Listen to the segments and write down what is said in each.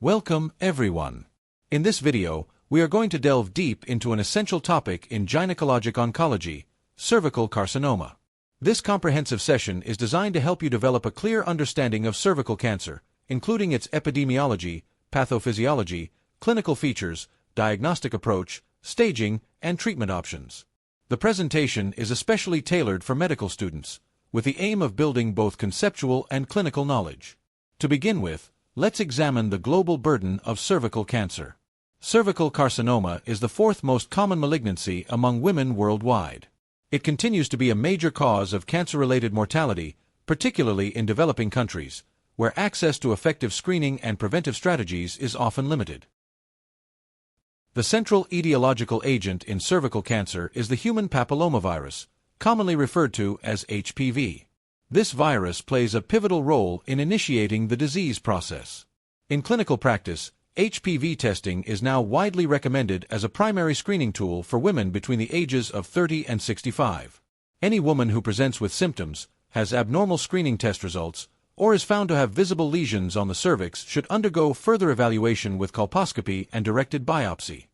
Welcome, everyone. In this video, we are going to delve deep into an essential topic in gynecologic oncology, cervical carcinoma. This comprehensive session is designed to help you develop a clear understanding of cervical cancer, including its epidemiology, pathophysiology, clinical features, diagnostic approach, staging, and treatment options. The presentation is especially tailored for medical students, with the aim of building both conceptual and clinical knowledge. To begin with, let's examine the global burden of cervical cancer. Cervical carcinoma is the fourth most common malignancy among women worldwide. It continues to be a major cause of cancer-related mortality, particularly in developing countries, where access to effective screening and preventive strategies is often limited. The central etiological agent in cervical cancer is the human papillomavirus, commonly referred to as HPV. This virus plays a pivotal role in initiating the disease process. In clinical practice, HPV testing is now widely recommended as a primary screening tool for women between the ages of 30 and 65. Any woman who presents with symptoms, has abnormal screening test results, or is found to have visible lesions on the cervix should undergo further evaluation with colposcopy and directed biopsy.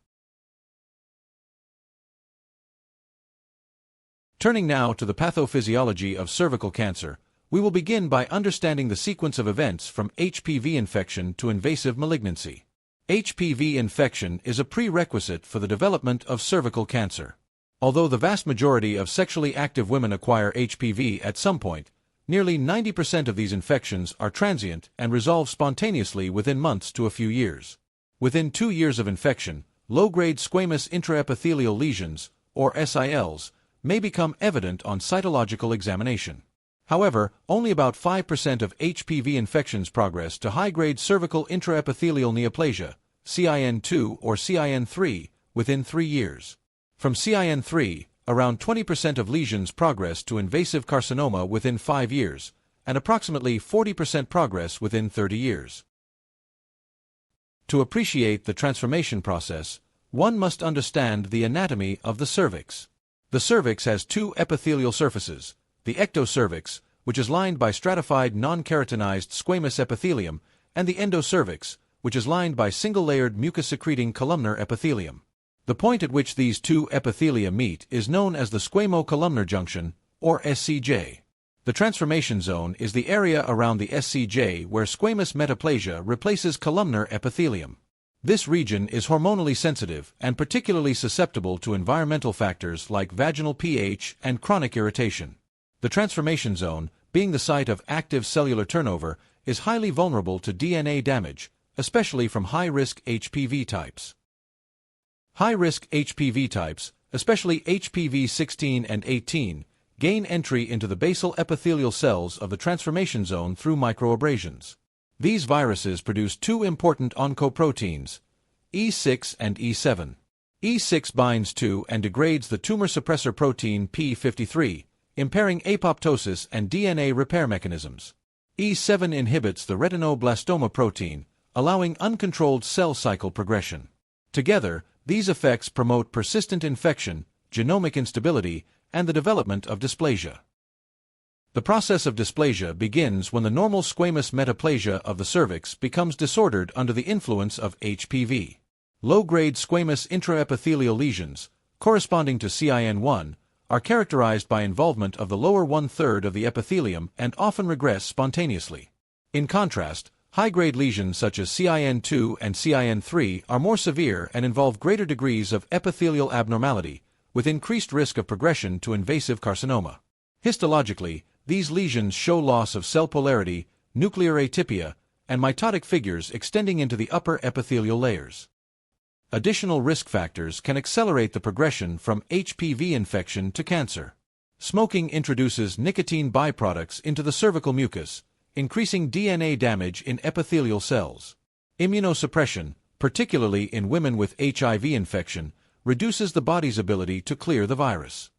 Turning now to the pathophysiology of cervical cancer, we will begin by understanding the sequence of events from HPV infection to invasive malignancy. HPV infection is a prerequisite for the development of cervical cancer. Although the vast majority of sexually active women acquire HPV at some point, nearly 90% of these infections are transient and resolve spontaneously within months to a few years. Within 2 years of infection, low-grade squamous intraepithelial lesions, or SILs, may become evident on cytological examination. However, only about 5% of HPV infections progress to high-grade cervical intraepithelial neoplasia, CIN2 or CIN3, within 3 years. From CIN3, around 20% of lesions progress to invasive carcinoma within 5 years, and approximately 40% progress within 30 years. To appreciate the transformation process, one must understand the anatomy of the cervix. The cervix has two epithelial surfaces, the ectocervix, which is lined by stratified non-keratinized squamous epithelium, and the endocervix, which is lined by single-layered mucus-secreting columnar epithelium. The point at which these two epithelia meet is known as the squamo-columnar junction, or SCJ. The transformation zone is the area around the SCJ where squamous metaplasia replaces columnar epithelium. This region is hormonally sensitive and particularly susceptible to environmental factors like vaginal pH and chronic irritation. The transformation zone, being the site of active cellular turnover, is highly vulnerable to DNA damage, especially from high-risk HPV types. High-risk HPV types, especially HPV 16 and 18, gain entry into the basal epithelial cells of the transformation zone through microabrasions. These viruses produce two important oncoproteins, E6 and E7. E6 binds to and degrades the tumor suppressor protein p53, impairing apoptosis and DNA repair mechanisms. E7 inhibits the retinoblastoma protein, allowing uncontrolled cell cycle progression. Together, these effects promote persistent infection, genomic instability, and the development of dysplasia. The process of dysplasia begins when the normal squamous metaplasia of the cervix becomes disordered under the influence of HPV. Low-grade squamous intraepithelial lesions, corresponding to CIN1, are characterized by involvement of the lower one-third of the epithelium and often regress spontaneously. In contrast, high-grade lesions such as CIN2 and CIN3 are more severe and involve greater degrees of epithelial abnormality, with increased risk of progression to invasive carcinoma. Histologically, these lesions show loss of cell polarity, nuclear atypia, and mitotic figures extending into the upper epithelial layers. Additional risk factors can accelerate the progression from HPV infection to cancer. Smoking introduces nicotine byproducts into the cervical mucus, increasing DNA damage in epithelial cells. Immunosuppression, particularly in women with HIV infection, reduces the body's ability to clear the virus.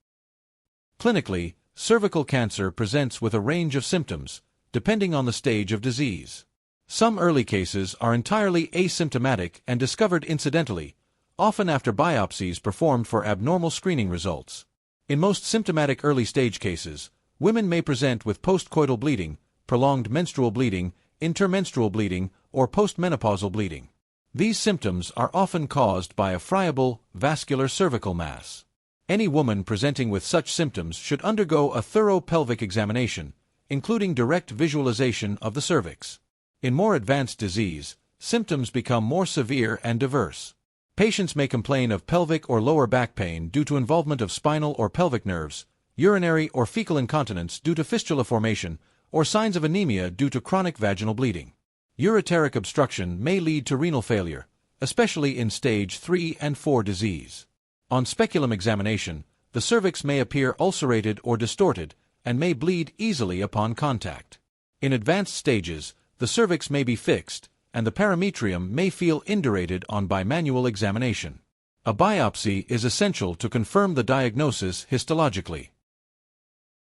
Clinically, cervical cancer presents with a range of symptoms, depending on the stage of disease. Some early cases are entirely asymptomatic and discovered incidentally, often after biopsies performed for abnormal screening results. In most symptomatic early-stage cases, women may present with postcoital bleeding, prolonged menstrual bleeding, intermenstrual bleeding, or postmenopausal bleeding. These symptoms are often caused by a friable, vascular cervical mass. Any woman presenting with such symptoms should undergo a thorough pelvic examination, including direct visualization of the cervix. In more advanced disease, symptoms become more severe and diverse. Patients may complain of pelvic or lower back pain due to involvement of spinal or pelvic nerves, urinary or fecal incontinence due to fistula formation, or signs of anemia due to chronic vaginal bleeding. Ureteric obstruction may lead to renal failure, especially in stage 3 and 4 disease. On speculum examination, the cervix may appear ulcerated or distorted and may bleed easily upon contact. In advanced stages, the cervix may be fixed, and the parametrium may feel indurated on bimanual examination. A biopsy is essential to confirm the diagnosis histologically.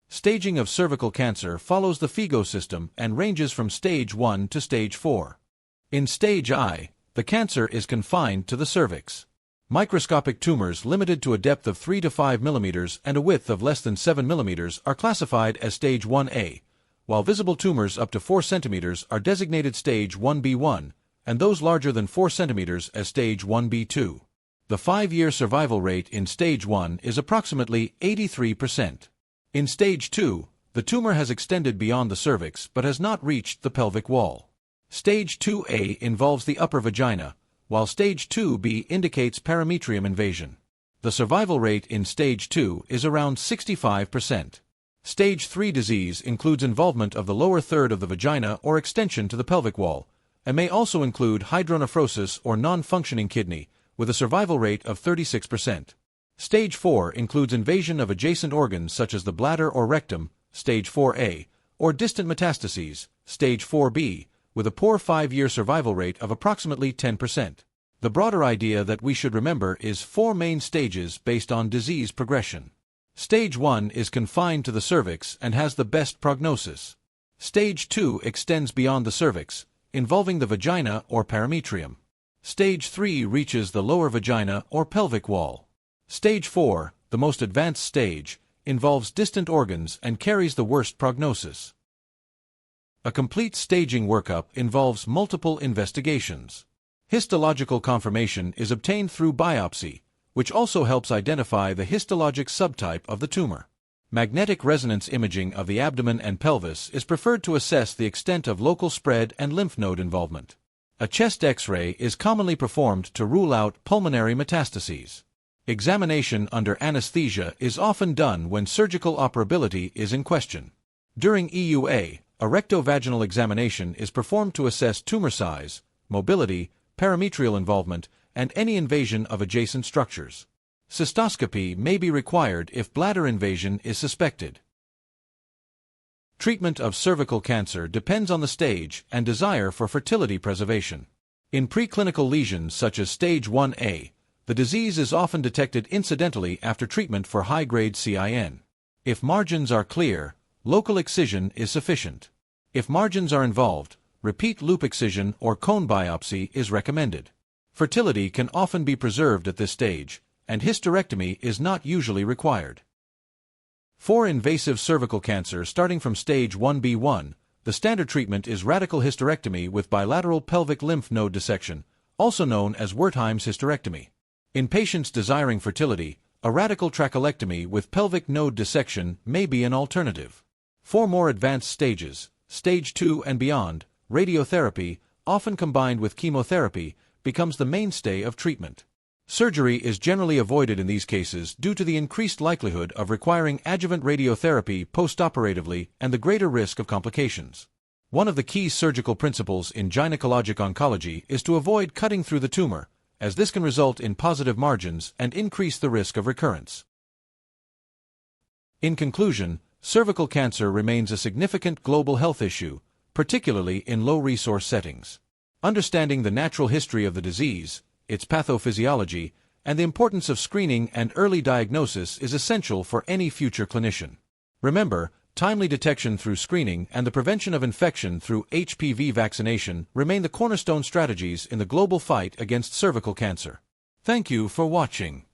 Staging of cervical cancer follows the FIGO system and ranges from stage 1 to stage 4. In stage I, the cancer is confined to the cervix. Microscopic tumors limited to a depth of 3 to 5 mm and a width of less than 7 mm are classified as stage 1A, while visible tumors up to 4 cm are designated stage 1B1, and those larger than 4 cm as stage 1B2. The 5-year survival rate in stage 1 is approximately 83%. In stage 2, the tumor has extended beyond the cervix but has not reached the pelvic wall. Stage 2A involves the upper vagina, while stage 2B indicates parametrium invasion. The survival rate in stage 2 is around 65%. Stage 3 disease includes involvement of the lower third of the vagina or extension to the pelvic wall, and may also include hydronephrosis or non-functioning kidney, with a survival rate of 36%. Stage 4 includes invasion of adjacent organs such as the bladder or rectum, stage 4A, or distant metastases, stage 4B, with a poor 5-year survival rate of approximately 10%. The broader idea that we should remember is 4 main stages based on disease progression. Stage 1 is confined to the cervix and has the best prognosis. Stage 2 extends beyond the cervix, involving the vagina or parametrium. Stage 3 reaches the lower vagina or pelvic wall. Stage 4, the most advanced stage, involves distant organs and carries the worst prognosis. A complete staging workup involves multiple investigations. Histological confirmation is obtained through biopsy, which also helps identify the histologic subtype of the tumor. Magnetic resonance imaging of the abdomen and pelvis is preferred to assess the extent of local spread and lymph node involvement. A chest X-ray is commonly performed to rule out pulmonary metastases. Examination under anesthesia is often done when surgical operability is in question. During EUA, a rectovaginal examination is performed to assess tumor size, mobility, parametrial involvement, and any invasion of adjacent structures. Cystoscopy may be required if bladder invasion is suspected. Treatment of cervical cancer depends on the stage and desire for fertility preservation. In preclinical lesions such as stage 1A, the disease is often detected incidentally after treatment for high-grade CIN. If margins are clear, local excision is sufficient. If margins are involved, repeat loop excision or cone biopsy is recommended. Fertility can often be preserved at this stage, and hysterectomy is not usually required. For invasive cervical cancer starting from stage 1B1, the standard treatment is radical hysterectomy with bilateral pelvic lymph node dissection, also known as Wertheim's hysterectomy. In patients desiring fertility, a radical trachelectomy with pelvic node dissection may be an alternative. For more advanced stages, stage 2 and beyond, radiotherapy, often combined with chemotherapy, becomes the mainstay of treatment. Surgery is generally avoided in these cases due to the increased likelihood of requiring adjuvant radiotherapy postoperatively and the greater risk of complications. One of the key surgical principles in gynecologic oncology is to avoid cutting through the tumor, as this can result in positive margins and increase the risk of recurrence. In conclusion, cervical cancer remains a significant global health issue, particularly in low-resource settings. Understanding the natural history of the disease, its pathophysiology, and the importance of screening and early diagnosis is essential for any future clinician. Remember, timely detection through screening and the prevention of infection through HPV vaccination remain the cornerstone strategies in the global fight against cervical cancer. Thank you for watching.